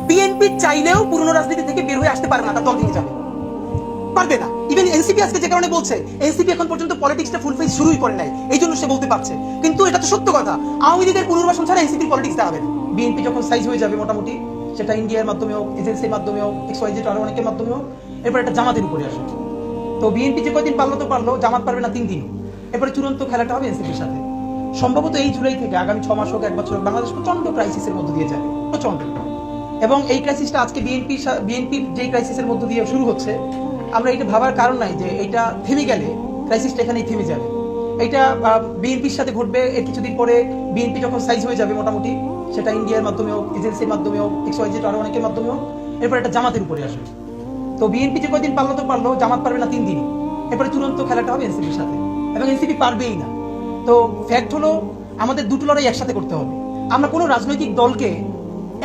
BNP চাইলেও পুরনো রাজনীতি থেকে বের হয়ে আসতে পারে না, তার দল ভেঙে যাবে, পারবে না। ইভেন এনসিপি আজকে যে কারণে বলছে, এনসিপি এখন পর্যন্ত পলিটিক্সটা ফুলফিল শুরুই করে নাই, এই জন্য সে বলতে পারছে। কিন্তু এটা তো সত্য কথা, আওয়ামী লীগের পুনর্বাসন ছাড়া এনসিপির পলিটিক্স দাঁড়াবে না। বিএনপি যখন সাইজ হয়ে যাবে মোটামুটি, সেটা ইন্ডিয়ার মাধ্যমে হোক, এজেন্সির মাধ্যমে হোক, XYZ আরো অনেকের মাধ্যমে হোক, এরপর একটা জামাতের উপরে আসে। তো বিএনপি যে কয়দিন পারলো তো পারলো, জামাত পারবে না 3 দিন। এরপরে চূড়ান্ত খেলাটা হবে এনসিপির সাথে। সম্ভবত এই জুলাই থেকে আগামী 6 মাস হোক, 1 বছর হোক, বাংলাদেশ প্রচন্ড ক্রাইসিসের মধ্যে দিয়ে যাবে, প্রচন্ড। এবং এই ক্রাইসিসটা আজকে বিএনপির যে ক্রাইসিসের মধ্যে দিয়ে শুরু হচ্ছে, আমরা এটা ভাবার কারণ নাই যে এটা থেমে গেলে ক্রাইসিসটা এখানেই থেমে যাবে। এটা বিএনপির সাথে ঘটবে এর কিছুদিন পরে। বিএনপি যখন সাইজ হয়ে যাবে মোটামুটি, সেটা ইন্ডিয়ার মাধ্যমে হোক, এজেন্সির মাধ্যমে হোক, XYZ আরো অনেকের মাধ্যমে হোক, এরপর একটা জামাতের উপরে আসে। তো বিএনপি যে কয়দিন পারলো তো পারলো, জামাত পারবে না 3 দিন। এরপরে চূড়ান্ত খেলাটা হবে এনসিপির সাথে, এবং এনসিপি পারবেই না। তো ফ্যাক্ট হলো আমাদের দুটো লড়াই একসাথে করতে হবে। আমরা কোনো রাজনৈতিক দলকে